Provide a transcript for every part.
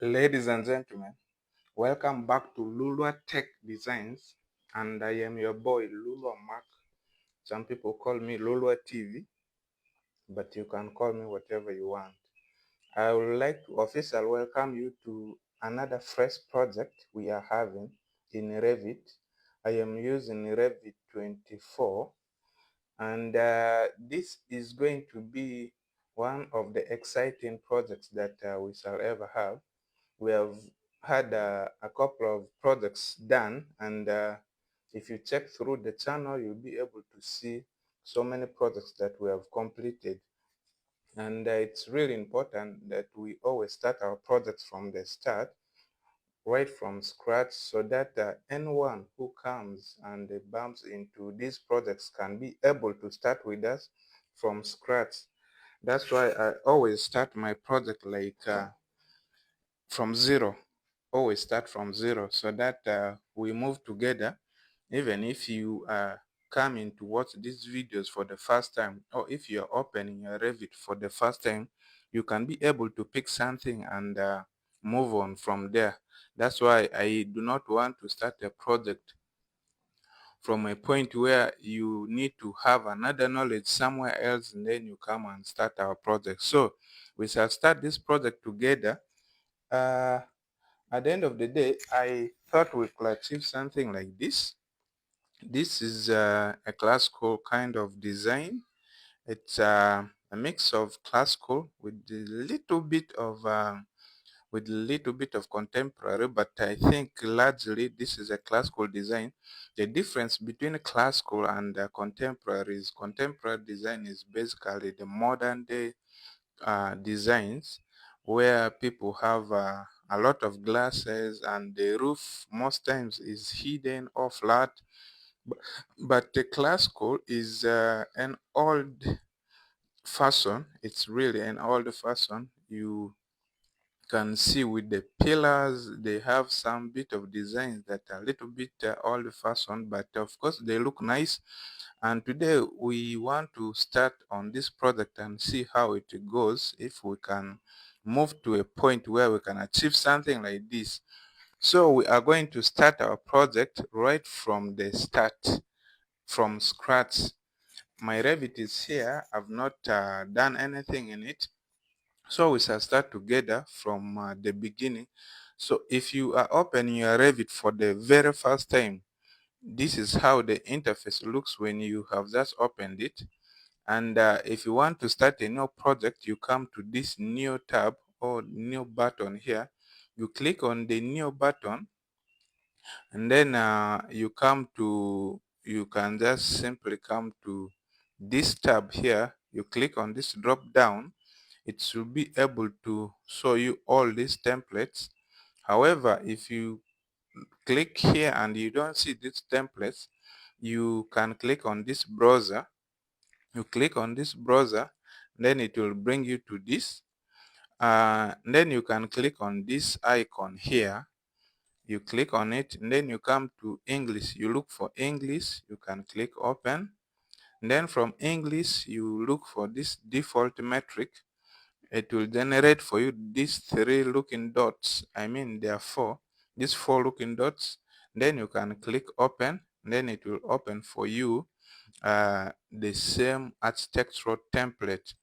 Ladies and gentlemen, welcome back to Lulua Tech Designs, and I am your boy Lulua Mark. Some people call me Lulua TV, but you can call me whatever you want. I would like to officially welcome you to another fresh project we are having in Revit. I am using Revit 24, and this is going to be one of the exciting projects that we shall ever have. We have had a couple of projects done, and if you check through the channel, you'll be able to see so many projects that we have completed. And it's really important that we always start our projects from the start, right from scratch, so that anyone who comes and bumps into these projects can be able to start with us from scratch. That's why I always start my project like from zero. Always start from zero, so that we move together. Even if you coming to watch these videos for the first time, or if you're opening your Revit for the first time, you can be able to pick something and move on from there. That's why I do not want to start a project from a point where you need to have another knowledge somewhere else, and then you come and start our project. So we shall start this project together. At the end of the day, I thought we could achieve something like this. This is a classical kind of design. It's a mix of classical with a little bit of contemporary, but I think largely this is a classical design. The difference between classical and contemporary design is basically the modern day designs, where people have a lot of glasses and the roof most times is hidden or flat. But the classical is an old fashion. It's really an old fashion. You can see with the pillars, they have some bit of designs that are a little bit old fashioned, but of course they look nice. And today we want to start on this project and see how it goes, if we can move to a point where we can achieve something like this. So we are going to start our project right from the start, from scratch. My Revit is here. I've not done anything in it. So we shall start together from the beginning. So if you are opening your Revit for the very first time, this is how the interface looks when you have just opened it. And if you want to start a new project, you come to this new tab or new button here. You click on the new button, and then you can just simply come to this tab here. You click on this drop down. It should be able to show you all these templates. However, if you click here and you don't see these templates, you can click on this browser. You click on this browser, then it will bring you to this. Then you can click on this icon here. You click on it, and then you come to English. You look for English. You can click open. And then from English, you look for this default metric. It will generate for you these three looking dots. I mean, there are four. These four looking dots. Then you can click open. Then it will open for you the same architectural template.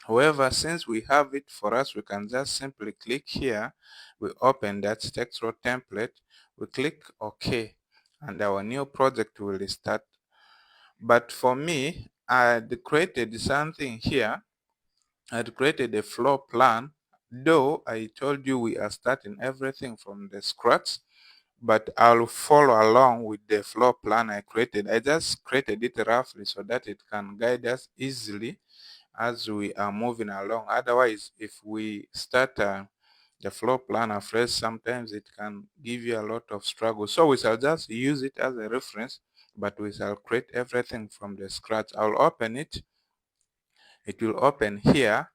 However, since we have it for us, we can just simply click here. We open the architectural template. We click OK, and our new project will start. But for me, I had created something here. I had created a floor plan, though I told you we are starting everything from the scratch, but I'll follow along with the floor plan I created. I just created it roughly so that it can guide us easily as we are moving along. Otherwise, if we start the floor plan afresh, sometimes it can give you a lot of struggle. So we shall just use it as a reference, but we shall create everything from the scratch. I'll open it. It will open here.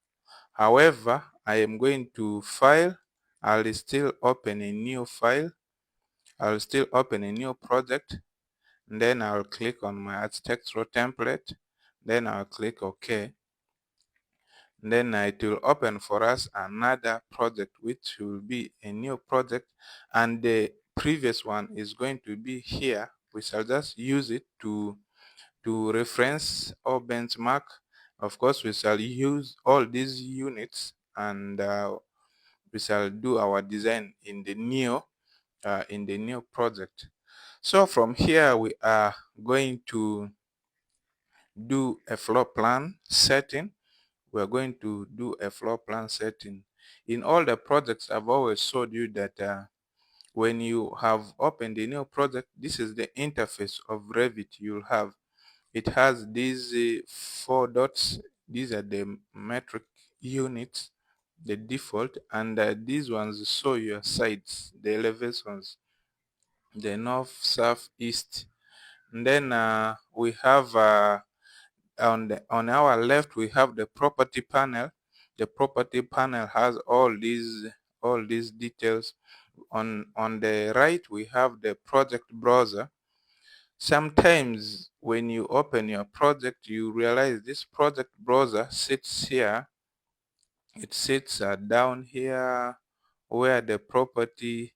However, I am going to file. I'll still open a new file. I'll still open a new project. And then I'll click on my architectural template. Then I'll click OK. Then it will open for us another project, which will be a new project, and the previous one is going to be here. We shall just use it to reference or benchmark. Of course, we shall use all these units, and we shall do our design in the new project. So from here, we are going to do a floor plan setting. We are going to do a floor plan setting. In all the projects, I've always showed you that when you have opened a new project, this is the interface of Revit you'll have. It has these 4 dots. These are the metric units, the default, and these ones show your sides, the elevations, the north, south, east. And then we have on our left we have the property panel. The property panel has all these details. On the right we have the project browser. Sometimes when you open your project, you realize this project browser sits here. It sits down here where the property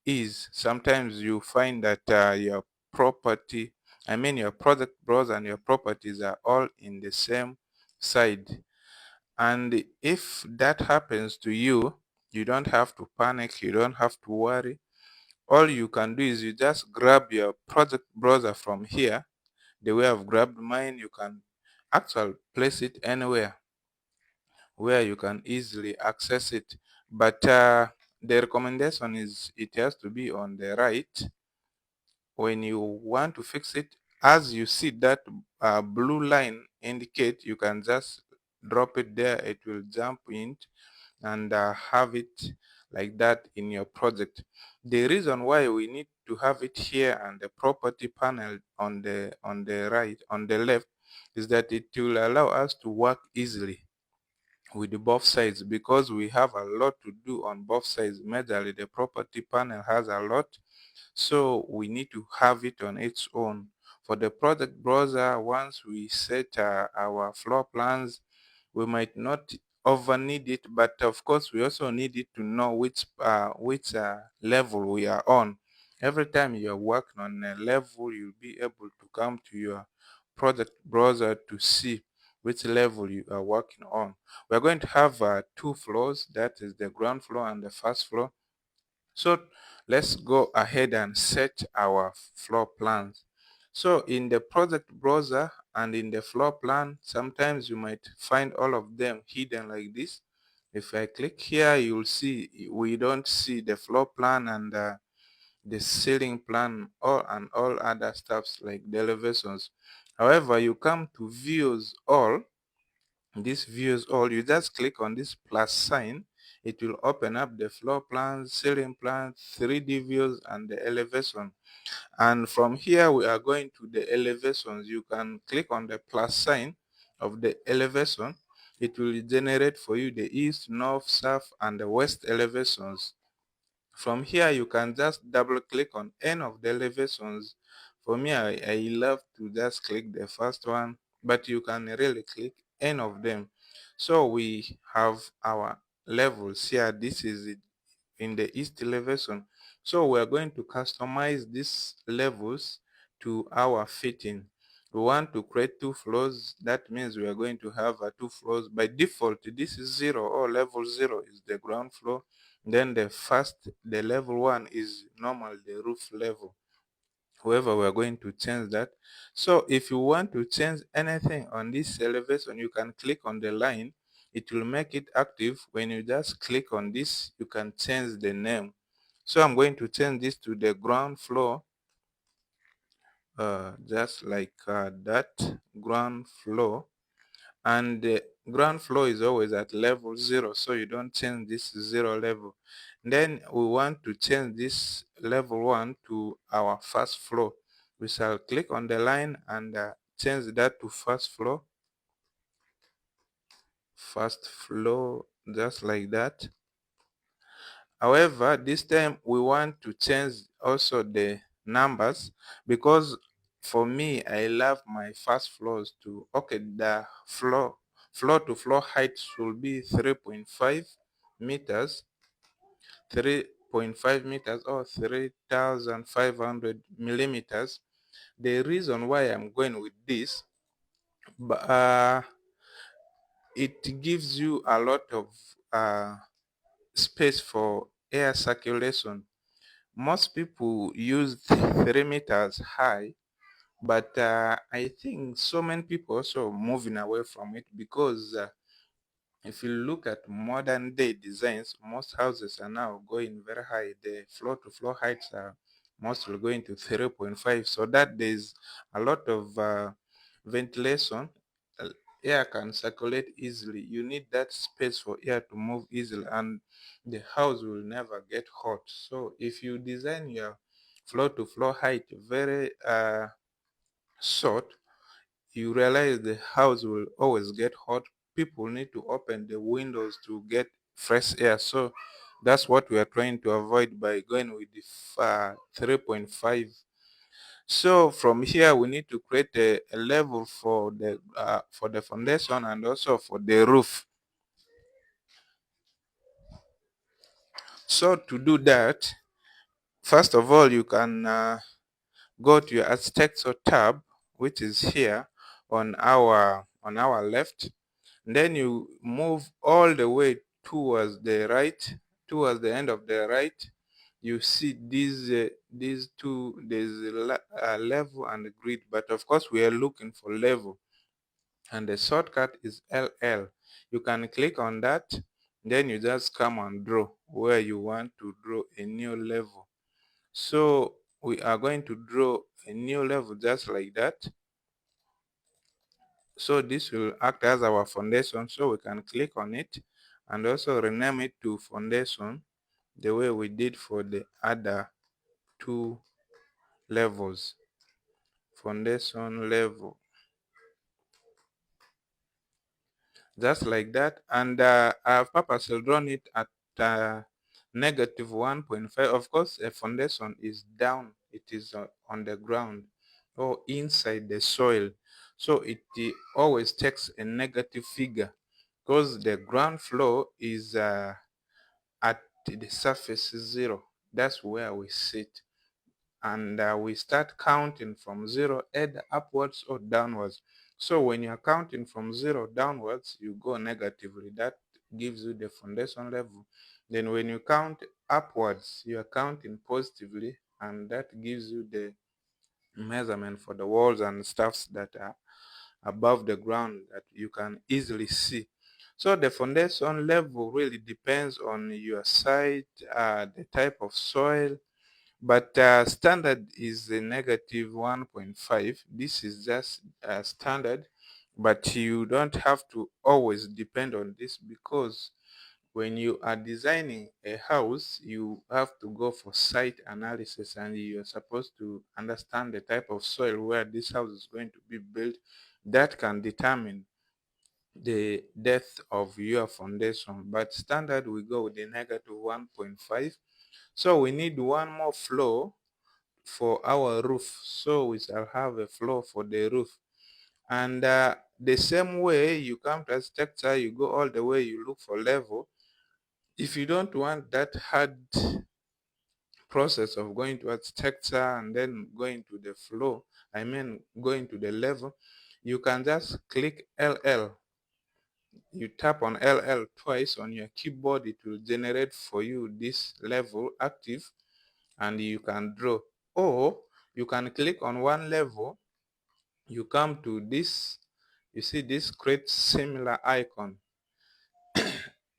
is. Sometimes you find that your property, your project browser and your properties are all in the same side. And if that happens to you, you don't have to panic, you don't have to worry. All you can do is you just grab your project browser from here. The way I've grabbed mine, you can actually place it anywhere where you can easily access it. But the recommendation is it has to be on the right. When you want to fix it, as you see that blue line indicate, you can just drop it there. It will jump in and have it like that in your project. The reason why we need to have it here and the property panel on the right, on the left, is that it will allow us to work easily with both sides, because we have a lot to do on both sides. Majorly the property panel has a lot, so we need to have it on its own. For the project browser, once we set our floor plans, we might not over need it, but of course we also need it to know which level we are on. Every time you're working on a level, you'll be able to come to your project browser to see which level you are working on. We're going to have 2 floors, that is the ground floor and the first floor. So let's go ahead and set our floor plans. So in the project browser and in the floor plan, sometimes you might find all of them hidden like this. If I click here, you'll see we don't see the floor plan and the ceiling plan and all other stuffs like the elevations. However, you come to views all. This views all, you just click on this plus sign. It will open up the floor plans, ceiling plans, 3D views, and the elevation. And from here we are going to the elevations. You can click on the plus sign of the elevation. It will generate for you the east, north, south, and the west elevations. From here you can just double click on any of the elevations. For me, I love to just click the first one, but you can really click any of them. So we have our levels here. This is it in the east elevation. So we're going to customize these levels to our fitting. We want to create 2 floors. That means we are going to have 2 floors. By default, this is 0, or level 0 is the ground floor. Then the level 1 is normal, the roof level. However, we are going to change that. So if you want to change anything on this elevation, you can click on the line. It will make it active. When you just click on this, you can change the name. So I'm going to change this to the ground floor, just like that, ground floor. And the ground floor is always at level 0, so you don't change this 0 level. Then we want to change this level 1 to our first floor. We shall click on the line and change that to first floor, just like that. However, this time we want to change also the numbers, because for me, I love my first floors to, okay, the floor to floor height should be 3.5 meters, 3.5 meters or 3,500 millimeters. The reason why I'm going with this, it gives you a lot of space for air circulation. Most people use 3 meters high, but I think so many people also moving away from it because if you look at modern day designs, most houses are now going very high. The floor to floor heights are mostly going to 3.5, so that there's a lot of ventilation. uh, Air can circulate easily. You need that space for air to move easily, and the house will never get hot. So if you design your floor to floor height very short, you realize the house will always get hot. People need to open the windows to get fresh air. So that's what we are trying to avoid by going with the 3.5. So from here we need to create a level for the foundation and also for the roof. So to do that, first of all, you can go to your architecture tab, which is here on our left. Then you move all the way towards the right, towards the end of the right. You see these two, there's level and grid, but of course we are looking for level, and the shortcut is LL. You can click on that, then you just come and draw where you want to draw a new level. So we are going to draw a new level just like that. So this will act as our foundation, so we can click on it and also rename it to foundation the way we did for the other two levels. Foundation level, just like that. And I've purposely drawn it at negative 1.5. Of course, a foundation is down, it is on the ground or inside the soil, so it always takes a negative figure because the ground floor is at the surface 0. That's where we sit, and we start counting from 0, either upwards or downwards. So when you're counting from 0 downwards, you go negatively. That gives you the foundation level. Then when you count upwards, you are counting positively, and that gives you the measurement for the walls and stuffs that are above the ground that you can easily see. So the foundation level really depends on your site, the type of soil, but standard is a negative 1.5. This is just standard, but you don't have to always depend on this, because when you are designing a house, you have to go for site analysis, and you're supposed to understand the type of soil where this house is going to be built. That can determine the depth of your foundation, but standard we go with the negative 1.5. So we need one more floor for our roof, so we shall have a floor for the roof. And the same way you come to architecture, you go all the way, you look for level. If you don't want that hard process of going to architecture and then going to the floor, I mean going to the level, you can just click LL. You tap on LL twice on your keyboard, it will generate for you this level active, and you can draw. Or you can click on one level, you come to this, you see this create similar icon.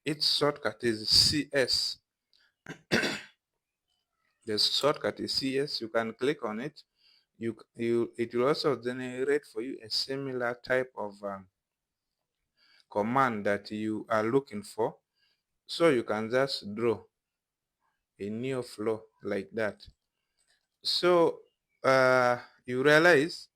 Its shortcut is CS. The shortcut is CS. You can click on it. It will also generate for you a similar type of command that you are looking for. So you can just draw a new flow like that. So you realize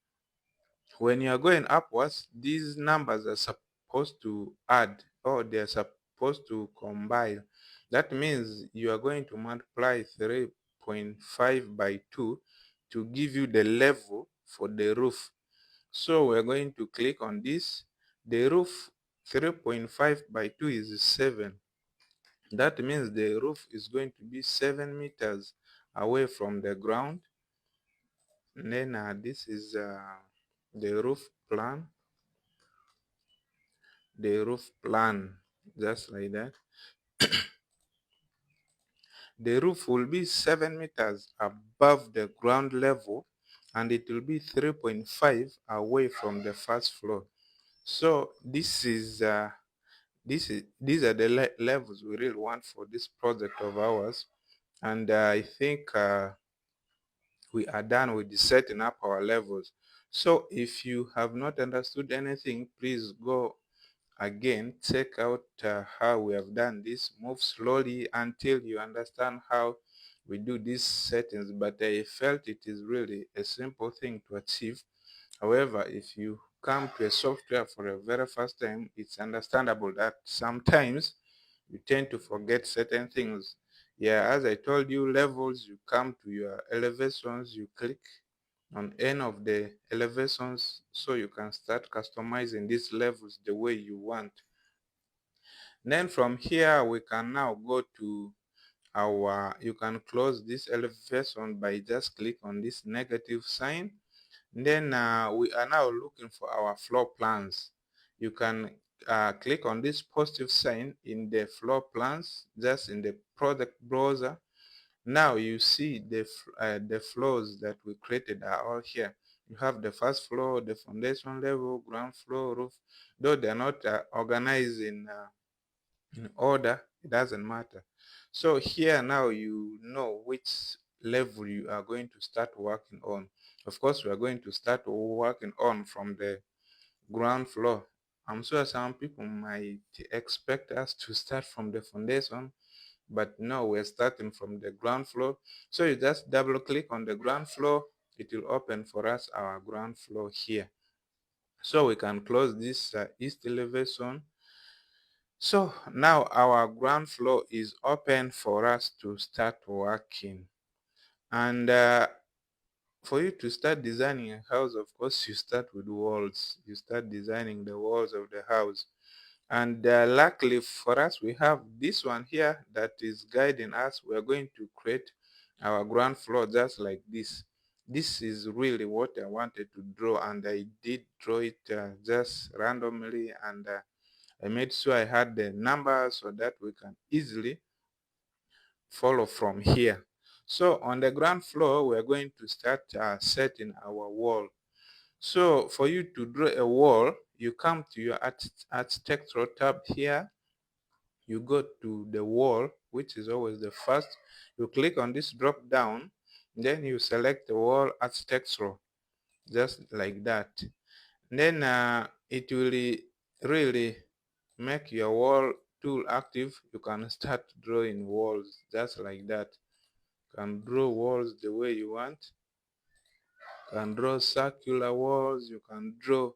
when you are going upwards, these numbers are supposed to add, or they are supposed to combine. That means you are going to multiply 3.5 by 2 to give you the level for the roof. So we're going to click on this. The roof 3.5 by 2 is 7. That means the roof is going to be 7 meters away from the ground. And then this is the roof plan. The roof plan, just like that. The roof will be 7 meters above the ground level, and it will be 3.5 away from the first floor. So these are the levels we really want for this project of ours. And I think we are done with the setting up our levels. So if you have not understood anything, please go again, check out how we have done this. Move slowly until you understand how we do these settings. But I felt it is really a simple thing to achieve. However, if you come to a software for the very first time, it's understandable that sometimes you tend to forget certain things. Yeah, as I told you, levels, you come to your elevations, you click on any of the elevations so you can start customizing these levels the way you want. Then from here, we can now go to you can close this elevation by just click on this negative sign. Then we are now looking for our floor plans. You can click on this positive sign in the floor plans, just in the product browser. Now you see the floors that we created are all here. You have the first floor, the foundation level, ground floor, roof. Though they are not organized in order, it doesn't matter. So here now you know which level you are going to start working on. Of course, we are going to start working on from the ground floor. I'm sure some people might expect us to start from the foundation, but no, we're starting from the ground floor. So you just double click on the ground floor. It will open for us our ground floor here. So we can close this east elevation. So now our ground floor is open for us to start working. And for you to start designing a house, of course, you start with walls. You start designing the walls of the house. And luckily for us, we have this one here that is guiding us. We're going to create our ground floor just like this. This is really what I wanted to draw, and I did draw it just randomly, and I made sure I had the numbers so that we can easily follow from here. So on the ground floor, we're going to start setting our wall. So for you to draw a wall, you come to your architectural tab here. You go to the wall, which is always the first. You click on this drop down, then you select the wall architectural, just like that. Then it will really make your wall tool active. You can start drawing walls just like that. You can draw walls the way you want. You can draw circular walls. You can draw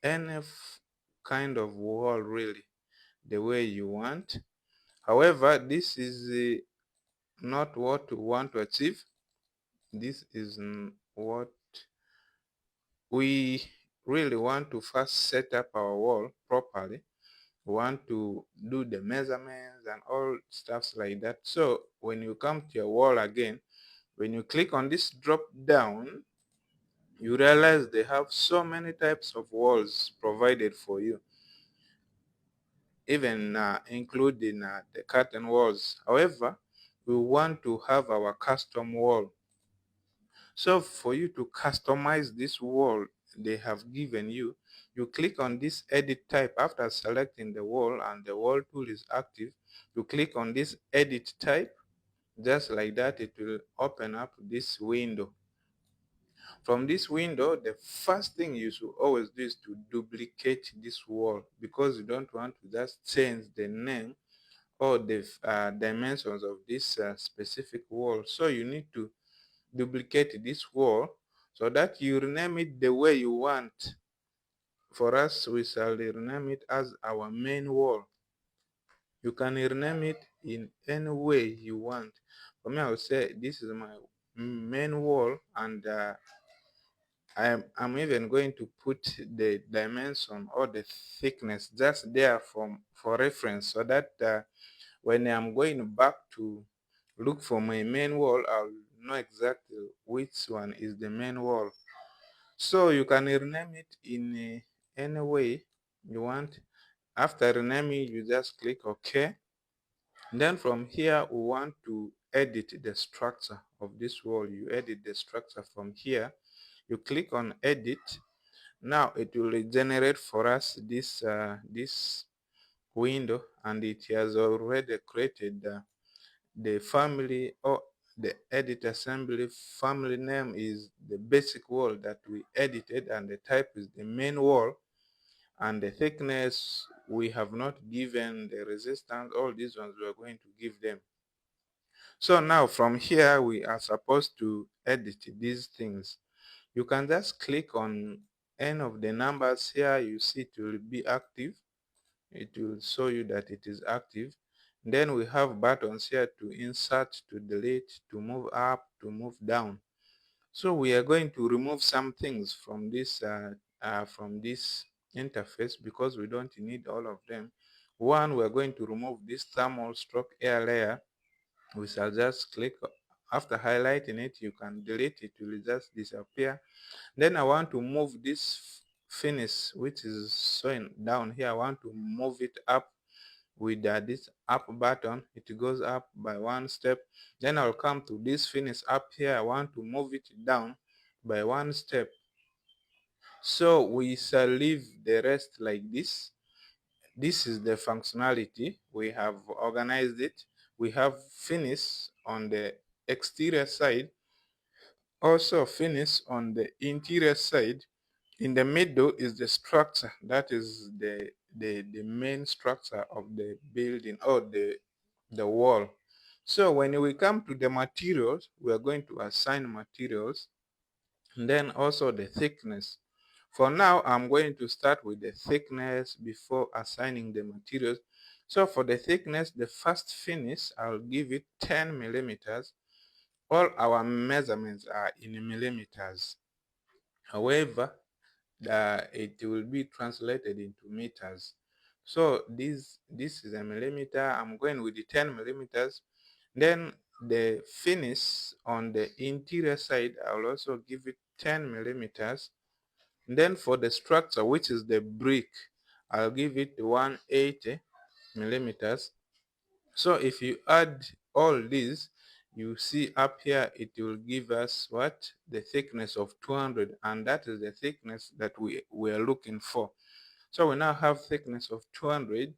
any kind of wall really the way you want. However, this is not what we want to achieve. This is what we really want to first set up our wall properly. We want to do the measurements and all stuffs like that. So when you come to your wall again, when you click on this drop down, you realize they have so many types of walls provided for you, even including the curtain walls. However, we want to have our custom wall. So for you to customize this wall they have given you, you click on this edit type. After selecting the wall and the wall tool is active, you click on this edit type. Just like that, it will open up this window. From this window, the first thing you should always do is to duplicate this wall, because you don't want to just change the name or the dimensions of this specific wall. So you need to duplicate this wall so that you rename it the way you want. For us, we shall rename it as our main wall. You can rename it in any way you want. For me, I would say this is my main wall, and I'm even going to put the dimension or the thickness just there for reference, so that when I'm going back to look for my main wall, I'll know exactly which one is the main wall. So you can rename it in any way you want. After renaming, you just click OK. Then from here, we want to edit the structure of this wall. You edit the structure from here. You click on edit. Now it will generate for us this window, and it has already created the family, or the edit assembly family name is the basic wall that we edited, and the type is the main wall, and the thickness we have not given, the resistance, all these ones we are going to give them. So now from here, we are supposed to edit these things. You can just click on any of the numbers here. You see it will be active. It will show you that it is active. Then we have buttons here to insert, to delete, to move up, to move down. So we are going to remove some things from this interface, because we don't need all of them. One, we're going to remove this thermal stroke air layer. We shall just click. After highlighting it, you can delete it, it will just disappear. Then I want to move this finish, which is showing down here. I want to move it up with this up button. It goes up by one step. Then I'll come to this finish up here. I want to move it down by one step. So we shall leave the rest like this. This is the functionality. We have organized it. We have finish on the exterior side, also finish on the interior side. In the middle is the structure. That is the main structure of the building, or the wall. So when we come to the materials, we are going to assign materials, and then also the thickness. For now, I'm going to start with the thickness before assigning the materials. So for the thickness, the first finish, I'll give it 10 millimeters. All our measurements are in millimeters. However, it will be translated into meters. So this is a millimeter. I'm going with the 10 millimeters. Then the finish on the interior side, I'll also give it 10 millimeters. Then for the structure, which is the brick, I'll give it 180 millimeters. So if you add all these, you see up here, it will give us what? The thickness of 200, and that is the thickness that we are looking for. So we now have thickness of 200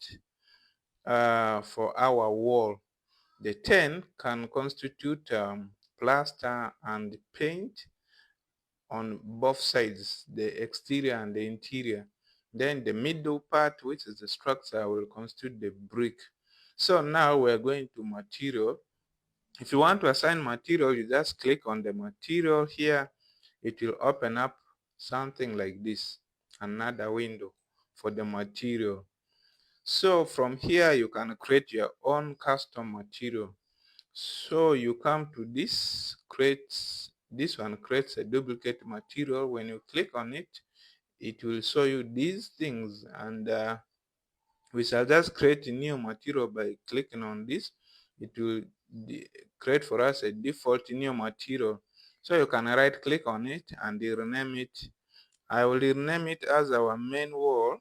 for our wall. The 10 can constitute plaster and paint on both sides, the exterior and the interior. Then the middle part, which is the structure, will constitute the brick. So now we're going to material. If you want to assign material, you just click on the material here. It will open up something like this, another window for the material. So from here, you can create your own custom material. So you come to this, this one creates a duplicate material. When you click on it, it will show you these things, and we shall just create a new material by clicking on this. It will create for us a default new material. So you can right click on it and rename it. I will rename it as our main wall,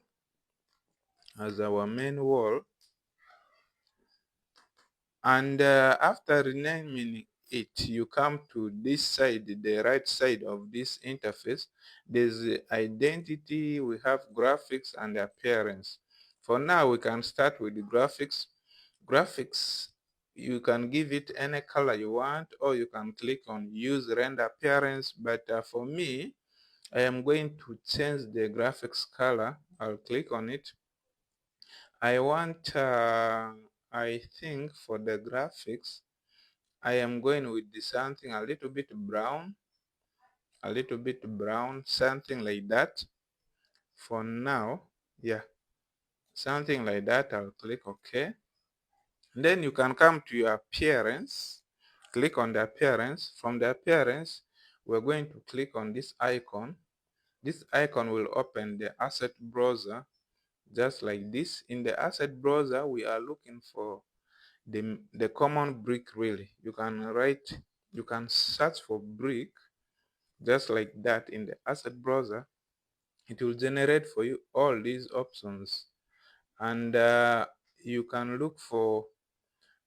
and after renaming it, you come to this side, the right side of this interface. There's identity, we have graphics and appearance. For now, we can start with the graphics. Graphics, you can give it any color you want, or you can click on use render appearance. But for me, I am going to change the graphics color. I'll click on it. I want, I think for the graphics, I am going with something a little bit brown, something like that. For now, yeah, something like that. I'll click OK. Then you can come to your appearance, click on the appearance. From the appearance, we're going to click on this icon. This icon will open the asset browser just like this. In the asset browser, we are looking for the common brick. Really, you can search for brick just like that. In the asset browser, it will generate for you all these options, and you can look for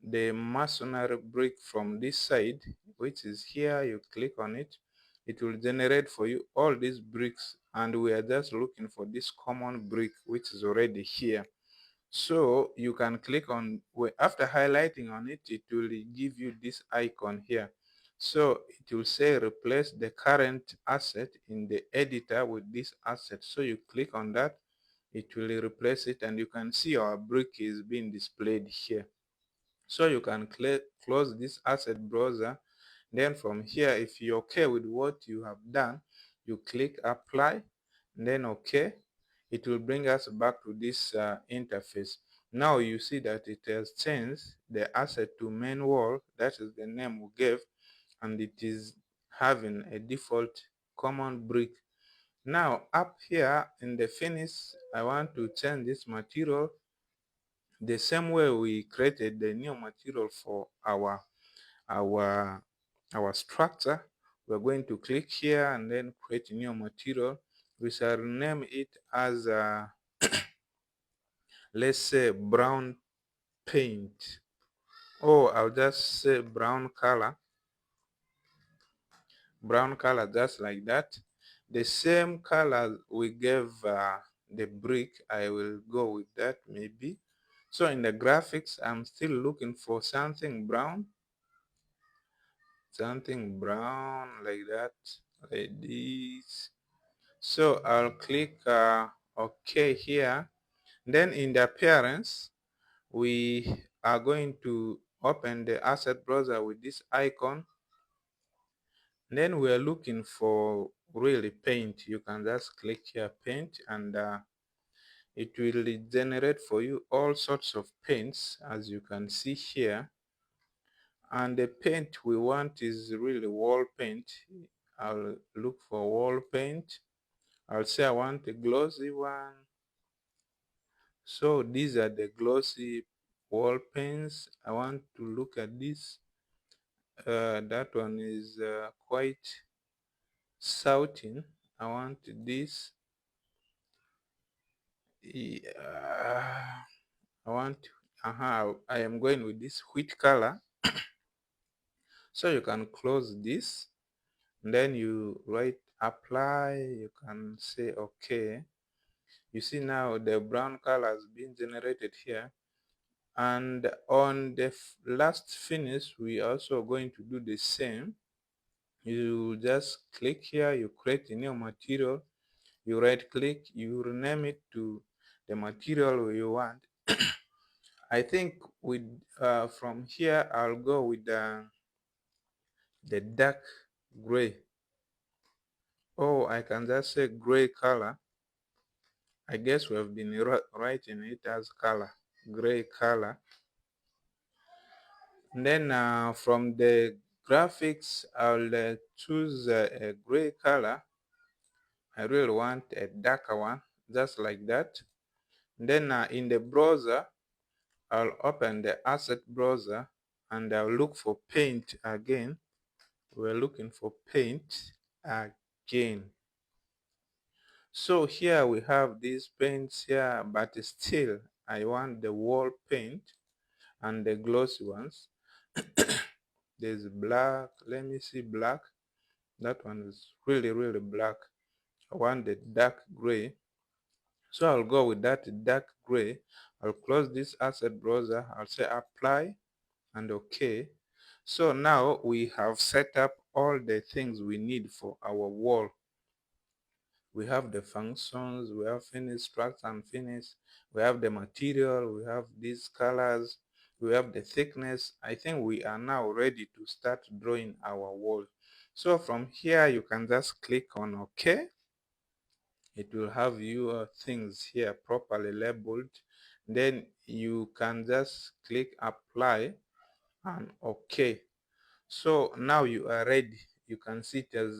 the masonry brick from this side, which is here. You click on it, it will generate for you all these bricks, and we are just looking for this common brick which is already here. So you can click on, after highlighting on it, it will give you this icon here. So it will say replace the current asset in the editor with this asset. So you click on that, it will replace it, and you can see our brick is being displayed here. So you can close this asset browser. Then from here, if you're okay with what you have done, you click apply, and then okay. It will bring us back to this interface. Now you see that it has changed the asset to main wall. That is the name we gave, and it is having a default common brick. Now up here in the finish, I want to change this material the same way we created the new material for our our structure. We're going to click here and then create a new material. We shall name it as let's say brown paint, or I'll just say brown color, just like that. The same color we gave the brick, I will go with that maybe. So in the graphics, I'm still looking for something brown like that, like this. So I'll click OK here. Then in the appearance, we are going to open the asset browser with this icon. Then we are looking for really paint. You can just click here paint, and it will generate for you all sorts of paints, as you can see here. And the paint we want is really wall paint. I'll look for wall paint. I'll say I want a glossy one. So these are the glossy wall paints. I want to look at this. That one is quite shouting. I want this. Yeah, I want. I am going with this wheat color. So you can close this. And then you write apply. You can say okay. You see now the brown color has been generated here. And on the last finish, we are also going to do the same. You just click here, you create a new material, you right click, you rename it to the material you want. I think with from here I'll go with the dark gray. Oh, I can just say gray color. I guess we have been writing it as color, gray color. And then from the graphics, I'll choose a gray color. I really want a darker one, just like that. And then in the browser, I'll open the asset browser, and I'll look for paint again. We're looking for paint again. So here we have these paints here, but still I want the wall paint and the glossy ones. There's black. Let me see black. That one is really, really black. I want the dark gray. So I'll go with that dark gray. I'll close this asset browser. I'll say apply and okay. So now we have set up all the things we need for our wall. We have the functions, we have finish, structure and finish, we have the material, we have these colors, we have the thickness. I think we are now ready to start drawing our wall. So from here you can just click on OK. It will have your things here properly labeled. Then you can just click apply and OK. So now you are ready. You can see it as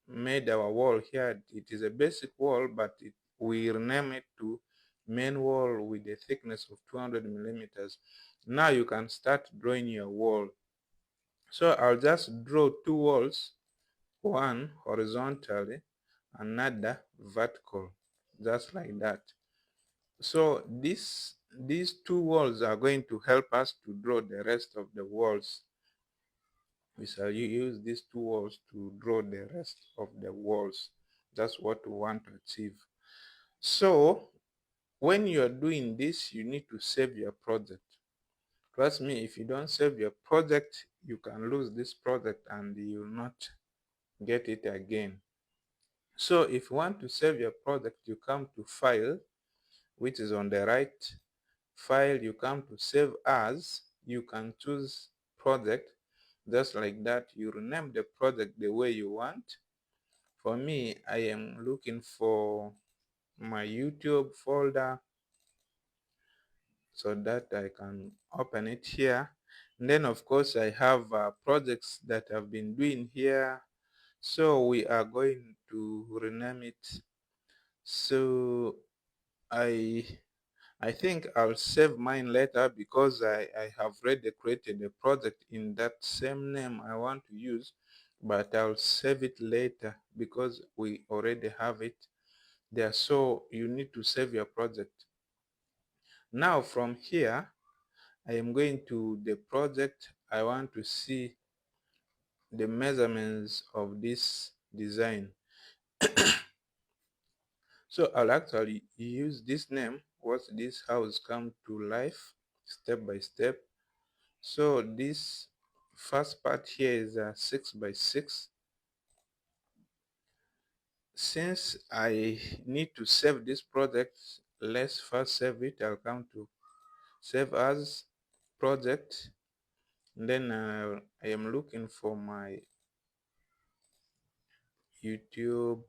made our wall here. It is a basic wall, but we rename it to main wall with a thickness of 200 millimeters. Now you can start drawing your wall. So I'll just draw two walls, one horizontally, another vertical, just like that. So these two walls are going to help us to draw the rest of the walls. We shall use these two walls to draw the rest of the walls. That's what we want to achieve. So when you are doing this, you need to save your project. Trust me, if you don't save your project, you can lose this project and you will not get it again. So if you want to save your project, you come to File, which is on the right. File, you come to Save As. You can choose Project, just like that. You rename the project the way you want. For me, I am looking for my YouTube folder so that I can open it here. And then of course I have projects that I've been doing here. So we are going to rename it. So I think I'll save mine later because I have already created a project in that same name I want to use, but I'll save it later because we already have it there. So you need to save your project. Now from here, I am going to the project. I want to see the measurements of this design. So I'll actually use this name, watch this house come to life step by step. So this first part here is 6 by 6. Since I need to save this project, let's first save it. I'll come to Save As, Project. And then I am looking for my YouTube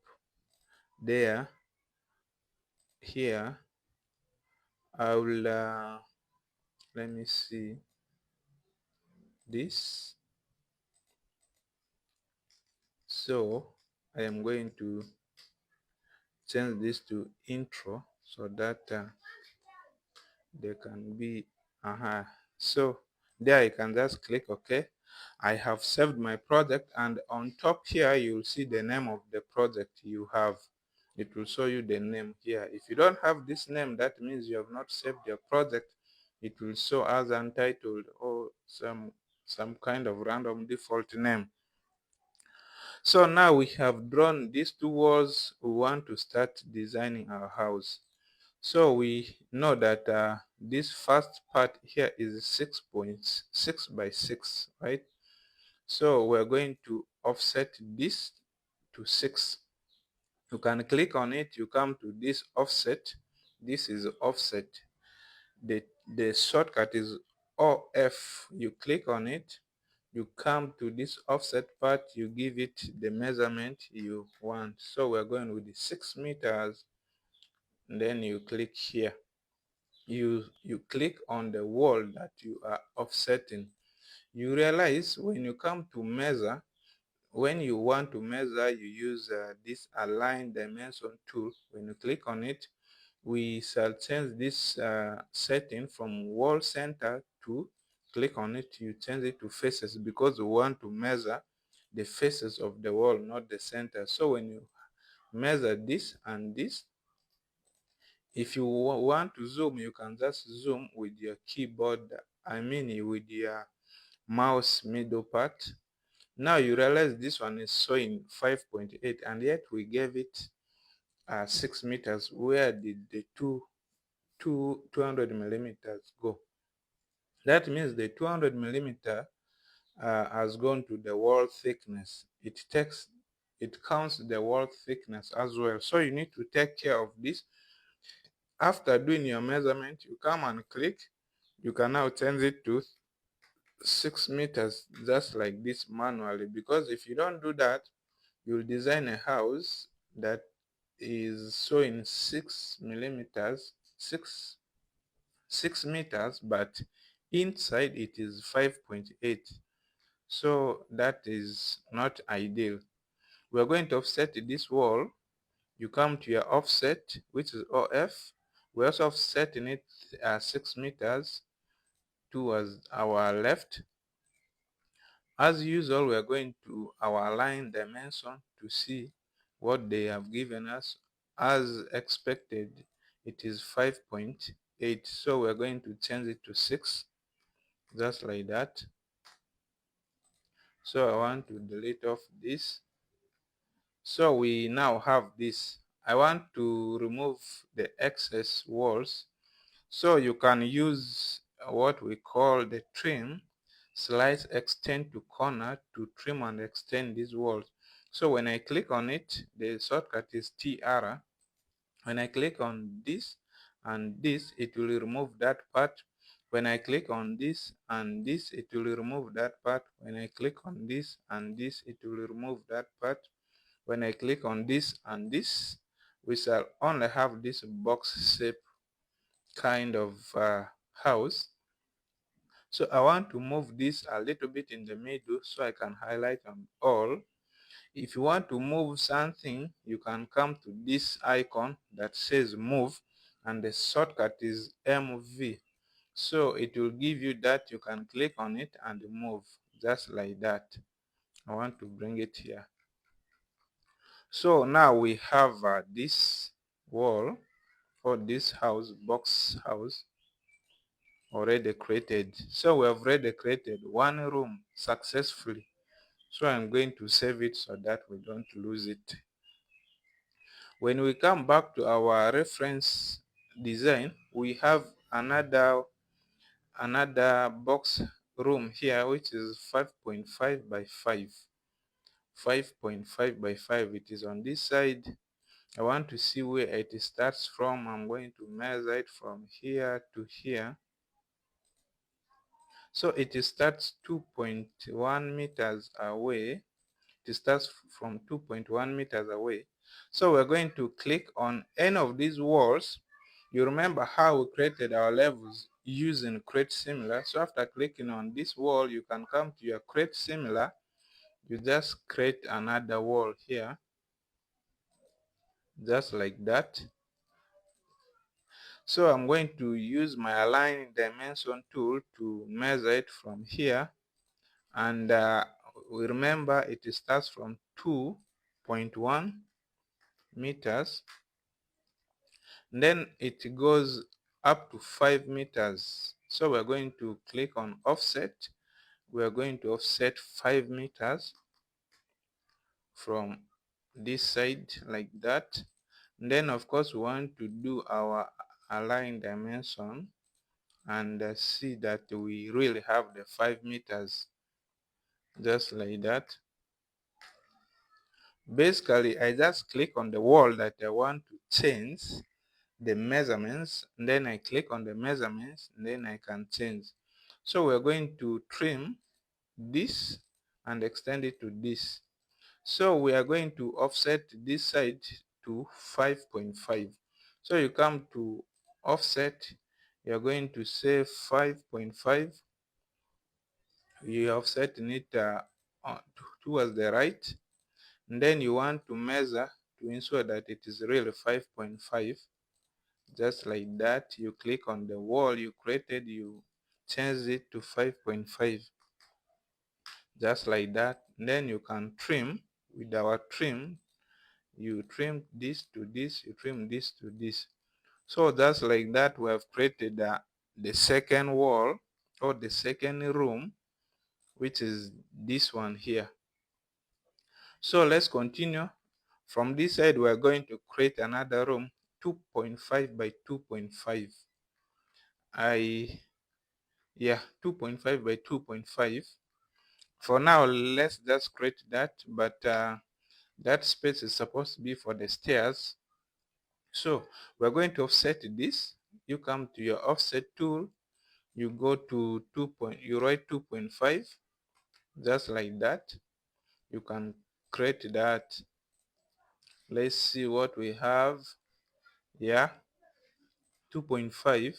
there. Here I will let me see this. So I am going to change this to intro so that there can be so there I can just click OK. I have saved my project, and on top here you'll see the name of the project you have. It will show you the name here. If you don't have this name, that means you have not saved your project. It will show as untitled or some kind of random default name. So now we have drawn these two walls. We want to start designing our house. So we know that this first part here is 6.6 by 6, right? So we're going to offset this to 6. You can click on it, you come to this offset. This is offset. The shortcut is OF. You click on it, you come to this offset part, you give it the measurement you want. So we're going with the 6 meters, and then you click here. You click on the wall that you are offsetting. You realize when you come to measure, when you want to measure, you use this align dimension tool. When you click on it, we shall change this setting from wall center to, click on it, you change it to faces, because we want to measure the faces of the wall, not the center. So when you measure this and this, if you want to zoom, you can just zoom with your keyboard, with your mouse middle part. Now you realize this one is showing 5.8, and yet we gave it 6 meters. Where did the 200 millimeters go? That means the 200 millimeter has gone to the wall thickness. It counts the wall thickness as well. So you need to take care of this. After doing your measurement, you come and click. You can now change it to 6 meters, just like this, manually, because if you don't do that, you'll design a house that is showing 6 millimeters, 6 meters, but inside it is 5.8. So that is not ideal. We are going to offset this wall. You come to your offset, which is OF. We also offsetting it 6 meters towards our left. As usual, we are going to our line dimension to see what they have given us. As expected, it is 5.8, so we are going to change it to 6, just like that. So I want to delete off this. So we now have this. I want to remove the excess walls. So you can use what we call the trim, slice extend to corner to trim and extend these walls. So when I click on it, the shortcut is TR. When I click on this and this, it will remove that part. When I click on this and this, it will remove that part. When I click on this and this, it will remove that part. When I click on this and this, we shall only have this box shape kind of house. So I want to move this a little bit in the middle so I can highlight them all. If you want to move something, you can come to this icon that says move, and the shortcut is MV. So it will give you that. You can click on it and move, just like that. I want to bring it here. So now we have this wall for this house, box house, already created. So we have already created one room successfully. So I'm going to save it so that we don't lose it. When we come back to our reference design, we have another box room here, which is 5.5 by 5. 5.5 by 5. It is on this side. I want to see where it starts from. I'm going to measure it from here to here. So it starts 2.1 meters away. It starts from 2.1 meters away. So we're going to click on any of these walls. You remember how we created our levels using create similar. So after clicking on this wall, you can come to your create similar. You just create another wall here, just like that. So I'm going to use my align dimension tool to measure it from here. And we remember it starts from 2.1 meters. Then it goes up to 5 meters. So we're going to click on offset. We are going to offset 5 meters from this side, like that. And then of course we want to do our align dimension and see that we really have the 5 meters, just like that. Basically I just click on the wall that I want to change the measurements, and then I click on the measurements, and then I can change. So we're going to trim this and extend it to this. So we are going to offset this side to 5.5. So you come to offset, you're going to say 5.5. You're offsetting it towards the right, and then you want to measure to ensure that it is really 5.5. Just like that. You click on the wall you created, you change it to 5.5, just like that. And then you can trim with our trim. You trim this to this, you trim this to this. So just like that, we have created the second wall or the second room, which is this one here. So let's continue. From this side we are going to create another room, 2.5 by 2.5. 2.5 by 2.5. For now, let's just create that, but that space is supposed to be for the stairs. So we're going to offset this. You come to your offset tool, you go to you write 2.5, just like that. You can create that. Let's see what we have. 2.5.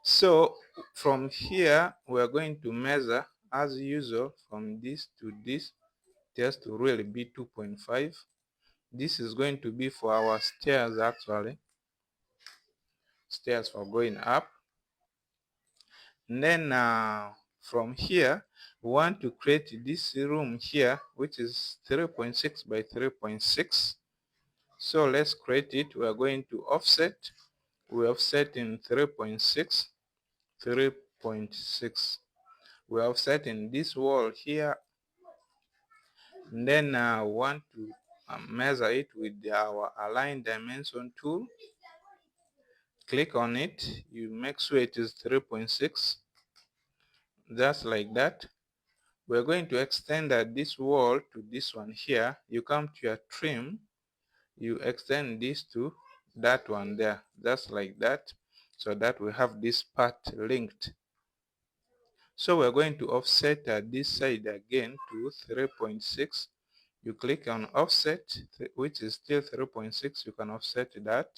So from here we're going to measure as usual from this to this. It has to really be 2.5. This is going to be for our stairs, actually, stairs for going up. And then from here we want to create this room here, which is 3.6 by 3.6. So let's create it. We are going to offset. We offset in 3.6, 3.6. We offset in this wall here, and then we want to measure it with our align dimension tool. Click on it. You make sure it is 3.6, just like that. We're going to extend this wall to this one here. You come to your trim, you extend this to that one there, just like that, so that we have this part linked. So we're going to offset this side again to 3.6. You click on offset, which is still 3.6. You can offset that,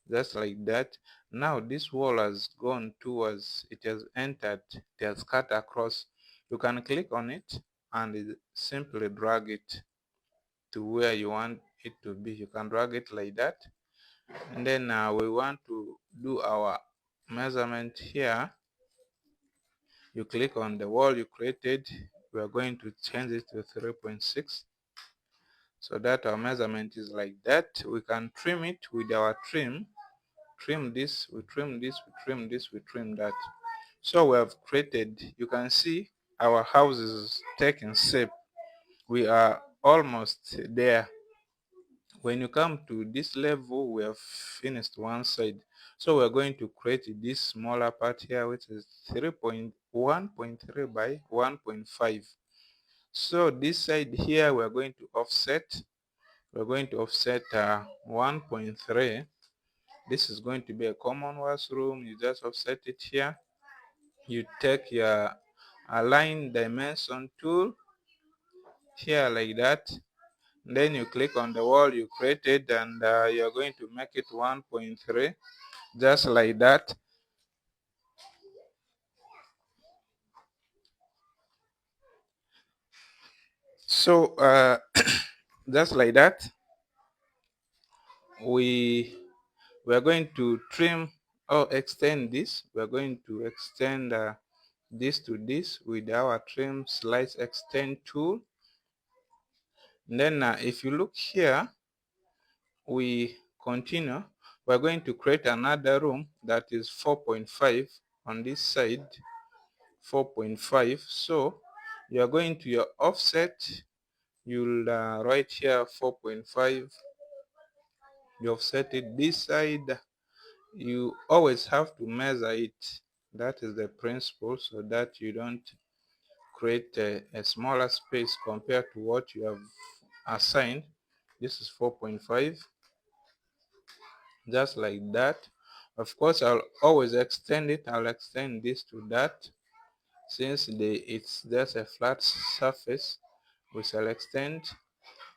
just like that. Now this wall has gone towards, it has entered, it has cut across. You can click on it and simply drag it to where you want it to be. You can drag it like that. And then we want to do our measurement here. You click on the wall you created. We are going to change it to 3.6, so that our measurement is like that. We can trim it with our trim. Trim this, we trim this, we trim this, we trim that. So we have created, you can see our house is taking shape. We are almost there. When you come to this level, we have finished one side. So we're going to create this smaller part here, which is 3.1.3 by 1.5. So this side here, we're going to offset. We're going to offset 1.3. This is going to be a common washroom. You just offset it here. You take your align dimension tool here like that. Then you click on the wall you created, and you're going to make it 1.3, just like that. So just like that, we are going to trim or extend this. We're going to extend this to this with our trim slice extend tool. And then if you look here, we continue. We're going to create another room that is 4.5 on this side, 4.5. So you are going to your offset. You'll write here 4.5. You offset it this side. You always have to measure it. That is the principle, so that you don't create a smaller space compared to what you have assigned. This is 4.5, just like that. Of course, I'll always extend it. I'll extend this to that. Since it's just a flat surface, we shall extend.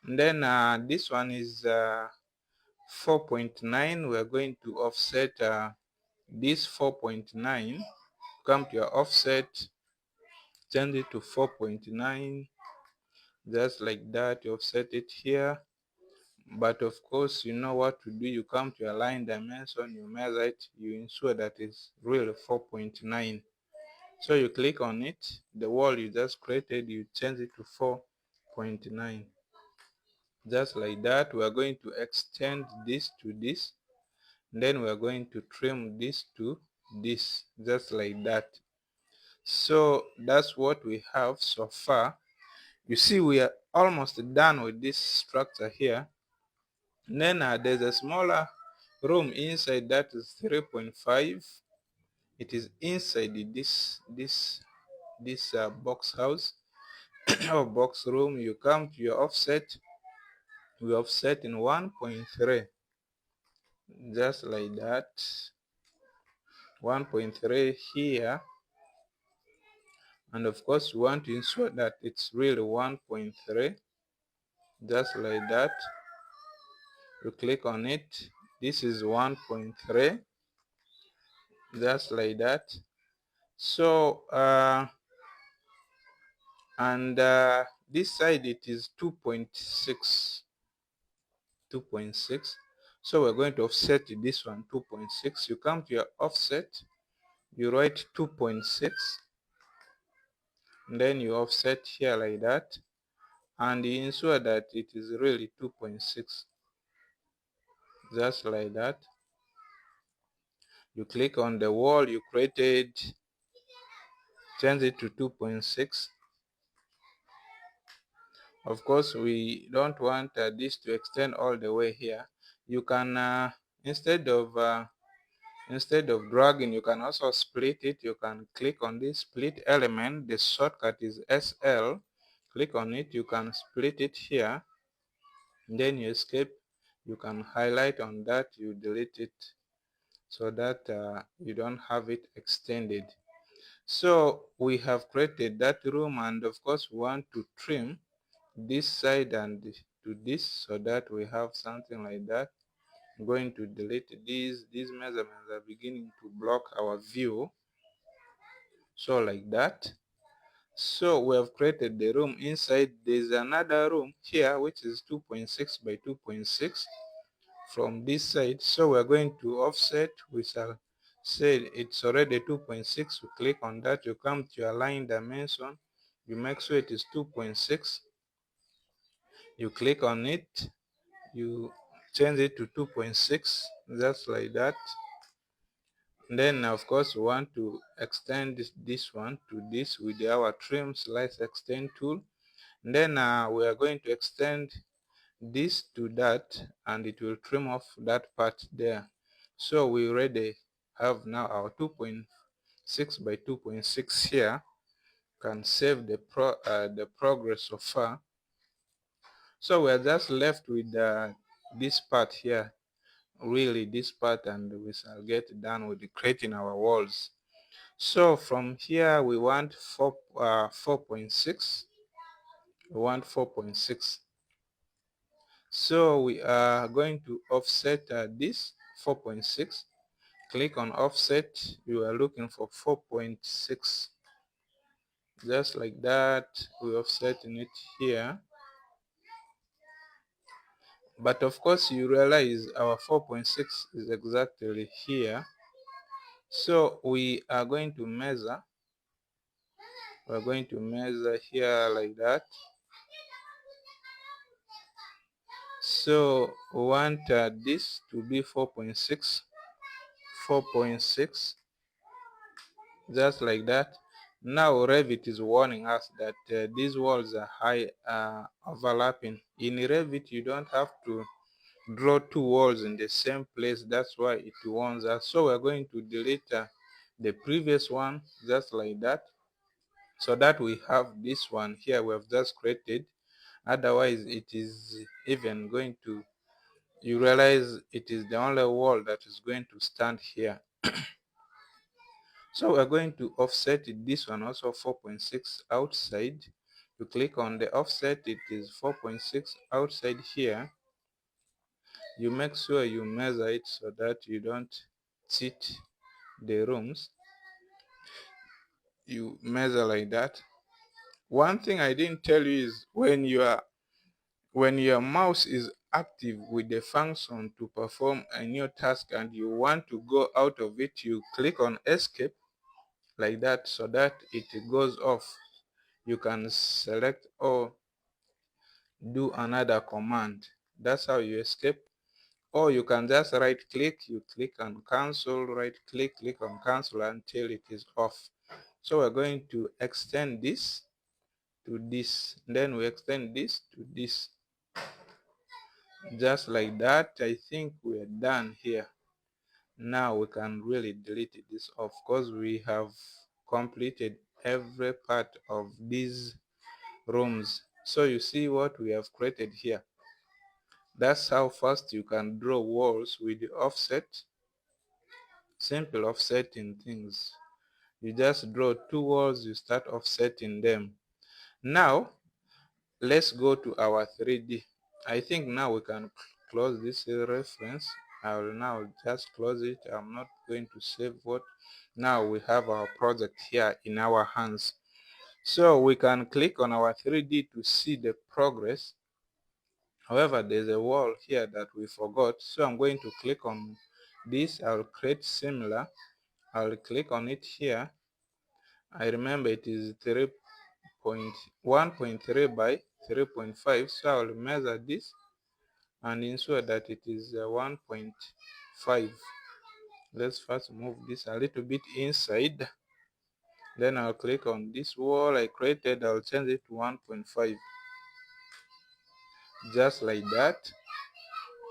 And then this one is 4.9. We're going to offset this 4.9. Come to your offset, change it to 4.9, just like that. You offset it here. But of course, you know what to do. You come to your line dimension, you measure it, you ensure that it's really 4.9. So you click on it, the wall you just created, you change it to 4.9, just like that. We are going to extend this to this, then we are going to trim this to this, just like that. So that's what we have so far. You see, we are almost done with this structure here. And then there's a smaller room inside, that is 3.5. It is inside this box house or box room. You come to your offset. We offset in 1.3, just like that. 1.3 here, and of course we want to ensure that it's really 1.3, just like that. You click on it. This is 1.3, just like that. So and this side it is 2.6. So we're going to offset this one 2.6. You come to your offset, you write 2.6, and then you offset here like that, and you ensure that it is really 2.6, just like that. You click on the wall you created, change it to 2.6. Of course, we don't want this to extend all the way here. You can instead of dragging, you can also split it. You can click on this split element. The shortcut is SL. Click on it. You can split it here. And then you escape. You can highlight on that. You delete it so that you don't have it extended. So we have created that room, and of course we want to trim this side and to this so that we have something like that. I'm going to delete these measurements are beginning to block our view, so like that. So we have created the room. Inside there's another room here which is 2.6 by 2.6 from this side. So we're going to offset. We shall say it's already 2.6. You click on that, you come to your line dimension, you make sure it is 2.6, you click on it, you change it to 2.6, just like that. And then of course we want to extend this one to this with our trim slice extend tool. And then we are going to extend this to that, and it will trim off that part there. So we already have now our 2.6 by 2.6 here. Can save the progress so far. So we are just left with this part here, really this part, and we shall get done with creating our walls. So from here we want 4.6. We want 4.6. So we are going to offset this 4.6. Click on offset. You are looking for 4.6. Just like that, we offsetting it here. But of course you realize our 4.6 is exactly here. So we are going to measure. We're going to measure here like that. So we want this to be 4.6, 4.6, just like that. Now Revit is warning us that these walls are high overlapping. In Revit you don't have to draw two walls in the same place. That's why it warns us. So we're going to delete the previous one, just like that, so that we have this one here we have just created. Otherwise it is even going to, you realize it is the only wall that is going to stand here. So we're going to offset this one also 4.6 outside. You click on the offset, it is 4.6 outside here. You make sure you measure it so that you don't cheat the rooms. You measure like that. One thing I didn't tell you is when your mouse is active with the function to perform a new task and you want to go out of it, you click on escape like that so that it goes off. You can select or do another command. That's how you escape. Or you can just right click, you click on cancel, right click, click on cancel until it is off. So we're going to extend this to this, then we extend this to this, just like that. I think we're done here. Now we can really delete this off because we have completed every part of these rooms. So you see what we have created here. That's how fast you can draw walls with the offset. Simple offsetting things. You just draw two walls, you start offsetting them. Now let's go to our 3D. I think now we can close this reference. I will now just close it. I'm not going to save what. Now we have our project here in our hands. So we can click on our 3D to see the progress. However, there's a wall here that we forgot. So I'm going to click on this. I'll create similar. I'll click on it here. I remember it is 1.3 by 3.5. So I'll measure this and ensure that it is 1.5. Let's first move this a little bit inside. Then I'll click on this wall I created. I'll change it to 1.5, just like that.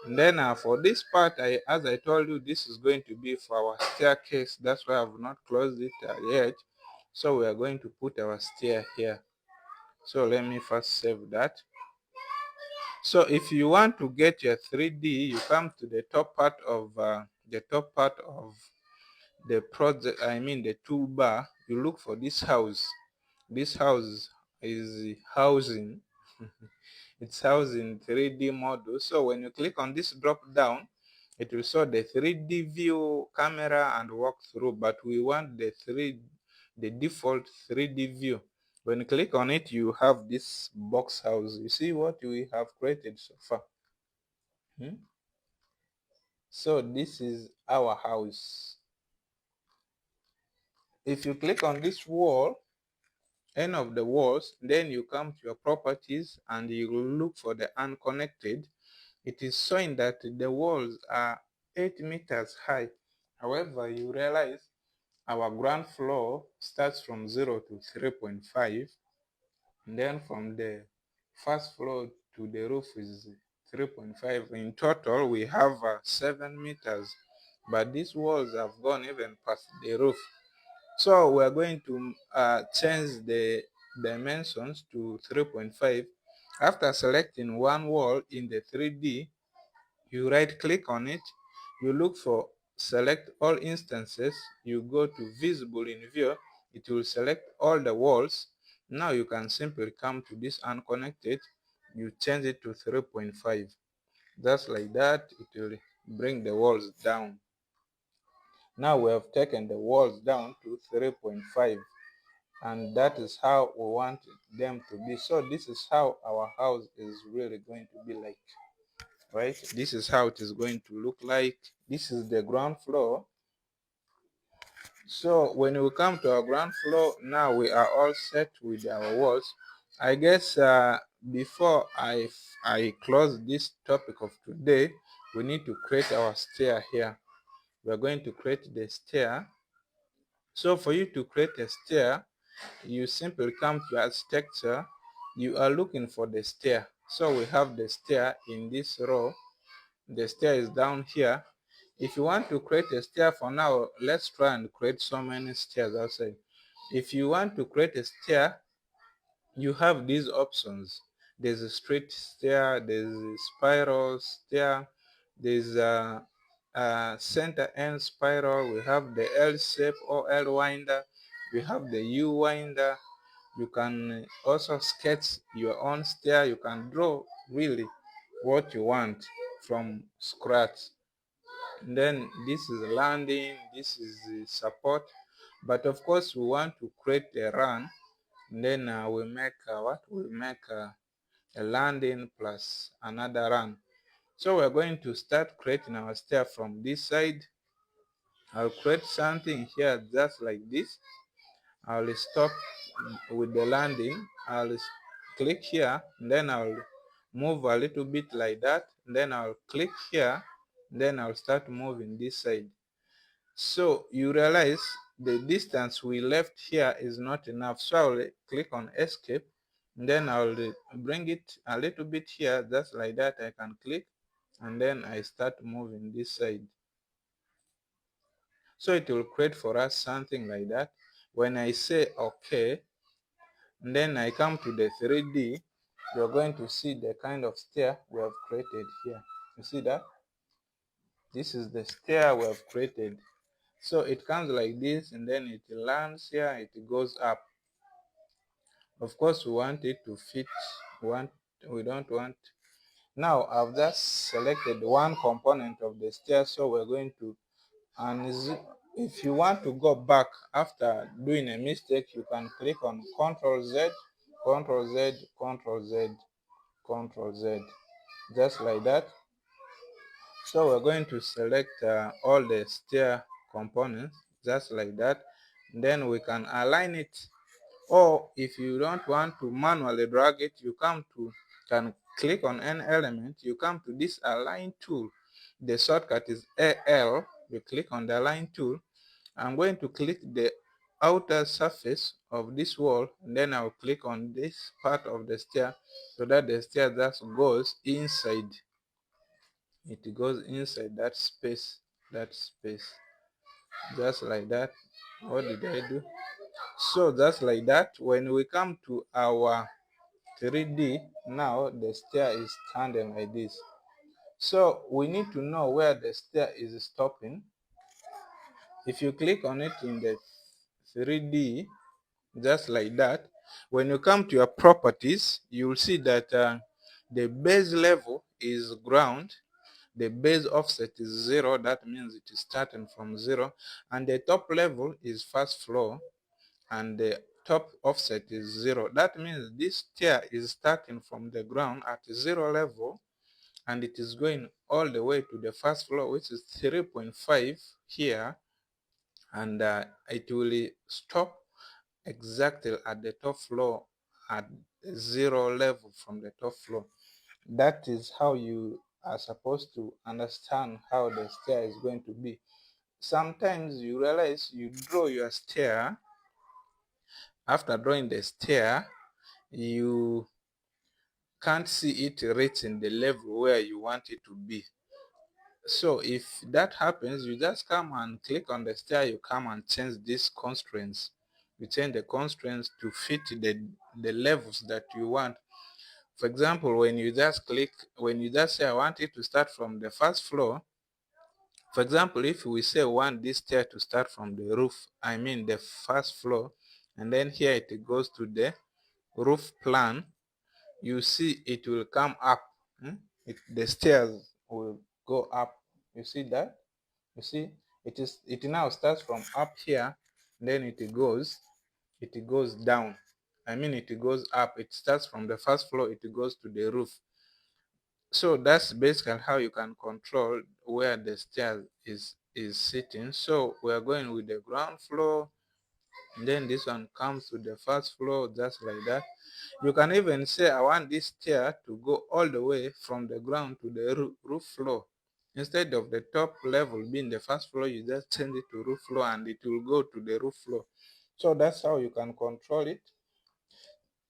And then for this part, as I told you, this is going to be for our staircase. That's why I've not closed it yet. So we are going to put our stair here. So let me first save that. So if you want to get your 3D, you come to the top part of the project. I mean the toolbar. You look for this house. This house is housing. It's housing 3D model. So when you click on this drop down, it will show the 3D view, camera, and walkthrough. But we want the default 3D view. When you click on it, you have this box house. You see what we have created so far. So this is our house. If you click on this wall, any of the walls, then you come to your properties and you will look for the unconnected. It is showing that the walls are 8 meters high. However, you realize our ground floor starts from 0 to 3.5, and then from the first floor to the roof is 3.5. In total, we have 7 meters, but these walls have gone even past the roof. So we are going to change the dimensions to 3.5. After selecting one wall in the 3D, you right click on it, you look for select all instances, you go to visible in view, it will select all the walls. Now you can simply come to this unconnected, you change it to 3.5. Just like that, it will bring the walls down. Now we have taken the walls down to 3.5, and that is how we want them to be. So this is how our house is really going to be like. Right, this is how it is going to look like. This is the ground floor. So when we come to our ground floor, now we are all set with our walls. I guess before I close this topic of today, we need to create our stair here. We are going to create the stair. So for you to create a stair, you simply come to architecture, you are looking for the stair. So we have the stair in this row. The stair is down here. If you want to create a stair, for now, let's try and create so many stairs outside. If you want to create a stair, you have these options. There's a straight stair, there's a spiral stair, there's a center end spiral, we have the L shape or L winder, we have the U winder. You can also sketch your own stair. You can draw really what you want from scratch. And then this is landing, this is the support. But of course, we want to create a run. And then we make we make a landing plus another run. So we're going to start creating our stair from this side. I'll create something here just like this. I'll stop with the landing. I'll click here, and then I'll move a little bit like that. And then I'll click here, and then I'll start moving this side. So you realize the distance we left here is not enough. So I'll click on escape, and then I'll bring it a little bit here, just like that. I can click, and then I start moving this side. So it will create for us something like that. When I say okay, and then I come to the 3D, you're going to see the kind of stair we have created here. You see that? This is the stair we have created. So it comes like this, and then it lands here, it goes up. Of course, we want it to fit. We don't want. Now I've just selected one component of the stair, so we're going to unzip If you want to go back after doing a mistake, you can click on Ctrl Z, Ctrl Z, Ctrl Z, Ctrl Z, just like that. So we're going to select all the stair components, just like that. Then we can align it, or if you don't want to manually drag it, you can click on any element. You come to this align tool. The shortcut is AL. You click on the align tool. I'm going to click the outer surface of this wall, and then I'll click on this part of the stair so that the stair just goes inside. It goes inside that space, just like that. What did I do? So just like that, when we come to our 3D, now the stair is standing like this. So we need to know where the stair is stopping. If you click on it in the 3D, just like that, when you come to your properties, you will see that the base level is ground, the base offset is 0, that means it is starting from 0, and the top level is first floor, and the top offset is 0. That means this stair is starting from the ground at 0 level, and it is going all the way to the first floor, which is 3.5 here, and it will stop exactly at the top floor at 0 level from the top floor. That is how you are supposed to understand how the stair is going to be. Sometimes you realize you draw your stair. After drawing the stair, you can't see it reaching the level where you want it to be. So if that happens, you just come and click on the stair. You come and change these constraints. You change the constraints to fit the levels that you want. For example, when you just say I want it to start from the first floor. For example, if we say we want this stair to start from the roof, I mean the first floor, and then here it goes to the roof plan, you see it will come up. The stairs will go up. You see that? You see, it now starts from up here, then it goes down. I mean, it goes up. It starts from the first floor, it goes to the roof. So that's basically how you can control where the stairs is sitting. So we are going with the ground floor, and then this one comes to the first floor, just like that. You can even say I want this stair to go all the way from the ground to the roof floor. Instead of the top level being the first floor, you just change it to roof floor, and it will go to the roof floor. So that's how you can control it.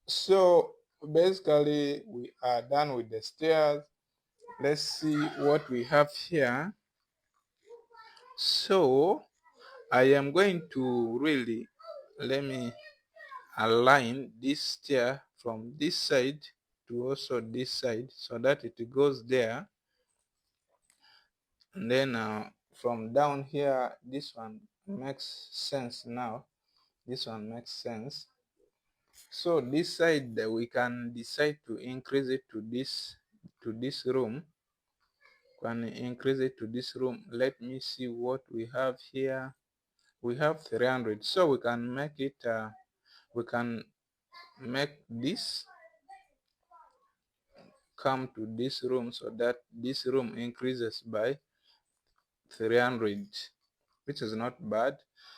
So basically we are done with the stairs. Let's see what we have here. So I am going to really, let me align this stair from this side to also this side so that it goes there. And then from down here, this one makes sense now. This one makes sense. So this side, we can decide to increase it to this room. Can increase it to this room. Let me see what we have here. We have 300, so we can make it. We can make this come to this room so that this room increases by 300, which is not bad,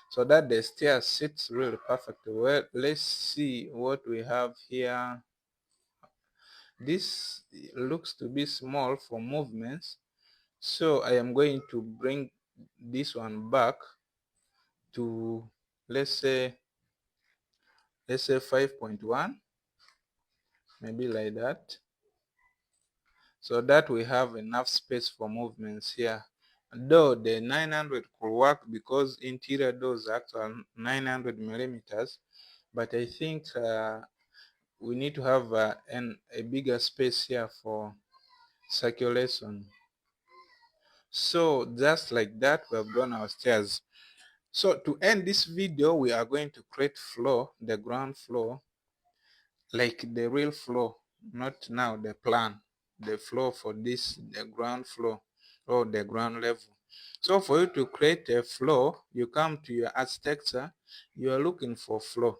so that the stair sits really perfectly. Well, let's see what we have here. This looks to be small for movements, so I am going to bring this one back to, let's say 5.1, maybe like that, so that we have enough space for movements here. Though the 900 could work because interior doors are actually 900 millimeters, but I think we need to have a bigger space here for circulation. So just like that, we have done our stairs. So to end this video, we are going to create floor, the ground floor, like the real floor, not now the plan, the floor for this, the ground floor or the ground level. So for you to create a floor, you come to your architecture, you are looking for floor.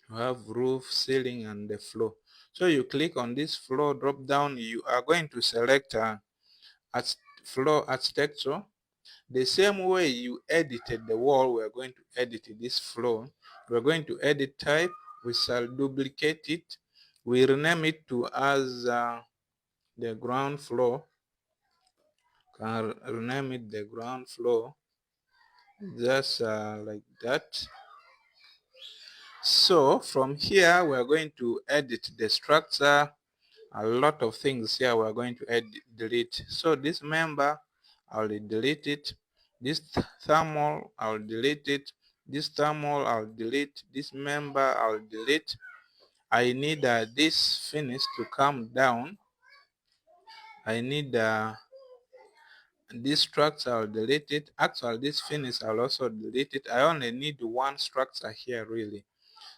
You have roof, ceiling, and the floor. So you click on this floor drop down, you are going to select floor architecture. The same way you edited the wall, we are going to edit this floor. We are going to edit type, we shall duplicate it, we rename it to as the ground floor. Can rename it the ground floor, just like that. So from here we are going to edit the structure. A lot of things here we are going to delete. So this member, I'll delete it. This thermal, I'll delete it. This thermal, I'll delete. This member, I'll delete. I need this finish to come down. I need this structure, I'll delete it. Actually, this finish, I'll also delete it. I only need one structure here, really.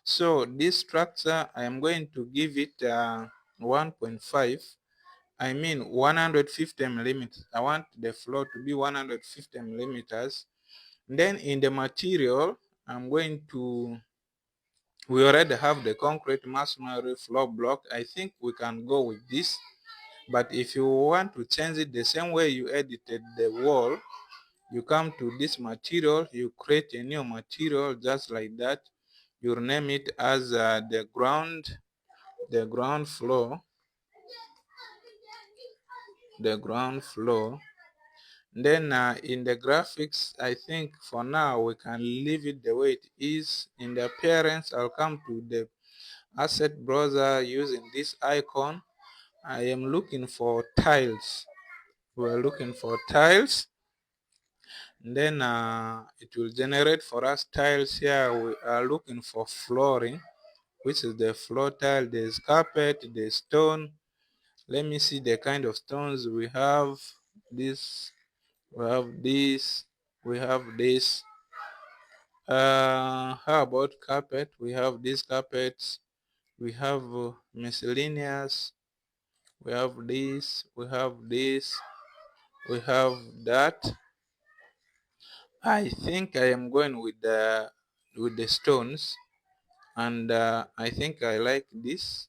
So this structure, I am going to give it 1.5. I mean 150 millimeters. I want the floor to be 150 millimeters. Then in the material, I'm going to, we already have the concrete masonry floor block. I think we can go with this. But if you want to change it the same way you edited the wall, you come to this material, you create a new material just like that. You rename it as the ground floor, Then in the graphics, I think for now we can leave it the way it is. In the appearance, I'll come to the asset browser using this icon. I am looking for tiles. We're looking for tiles. Then it will generate for us tiles here. We are looking for flooring, which is the floor tile. There's carpet, there's stone. Let me see the kind of stones we have. This, we have this, we have this. How about carpet? We have these carpets. We have miscellaneous. We have this. We have this. We have that. I think I am going with the stones, and I think I like this.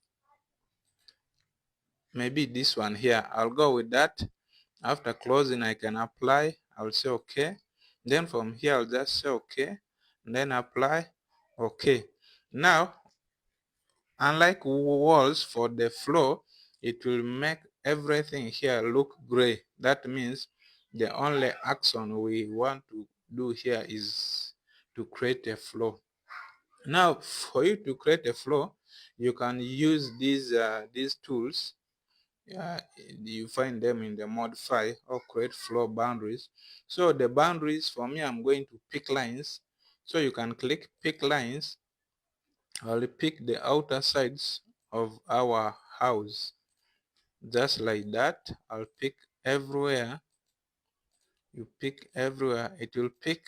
Maybe this one here. I'll go with that. After closing, I can apply. I'll say okay. Then from here, I'll just say okay, and then apply. Okay. Now, unlike walls, for the floor, it will make everything here look gray. That means the only action we want to do here is to create a floor. Now, for you to create a floor, you can use these tools. You find them in the modify or create floor boundaries. So the boundaries, for me, I'm going to pick lines. So you can click pick lines. I'll pick the outer sides of our house, just like that. I'll pick everywhere. You pick everywhere, it will pick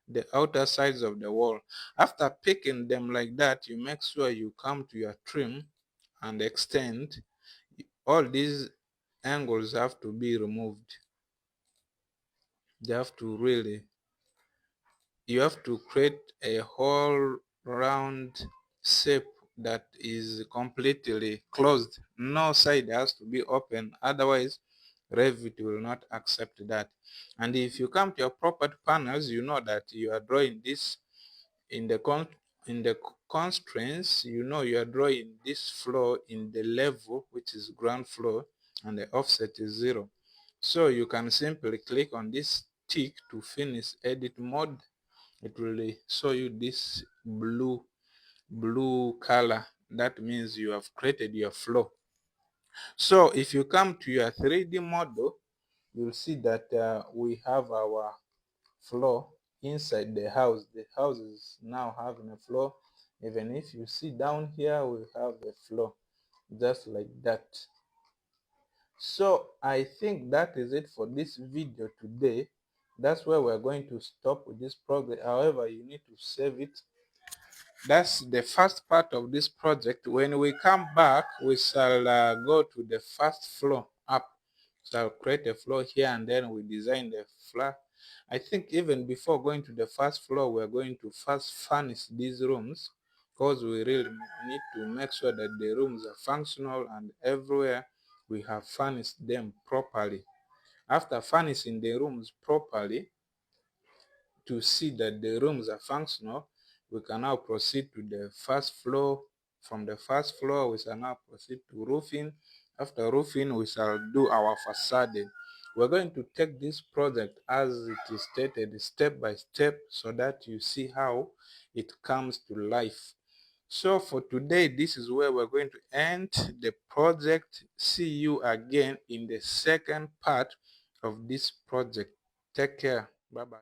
the outer sides of the wall. After picking them like that, you make sure you come to your trim and extend. All these angles have to be removed. They have to really, you have to create a whole round shape that is completely closed. No side has to be open, otherwise Revit will not accept that. And if you come to your property panels, you know that you are drawing this in the constraints. You know you are drawing this floor in the level which is ground floor, and the offset is 0. So you can simply click on this tick to finish edit mode. It will show you this blue color. That means you have created your floor. So if you come to your 3D model, you'll see that we have our floor inside the house. The house is now having a floor. Even if you see down here, we have a floor just like that. So I think that is it for this video today. That's where we're going to stop with this project. However, you need to save it. That's the first part of this project. When we come back, we shall go to the first floor up. So I'll create a floor here, and then we design the floor. I think even before going to the first floor, we're going to first furnish these rooms, because we really need to make sure that the rooms are functional and everywhere we have furnished them properly. After furnishing the rooms properly, to see that the rooms are functional, we can now proceed to the first floor. From the first floor, we shall now proceed to roofing. After roofing, we shall do our facade. We're going to take this project as it is stated step by step, so that you see how it comes to life. So for today, this is where we're going to end the project. See you again in the second part of this project. Take care. Bye bye.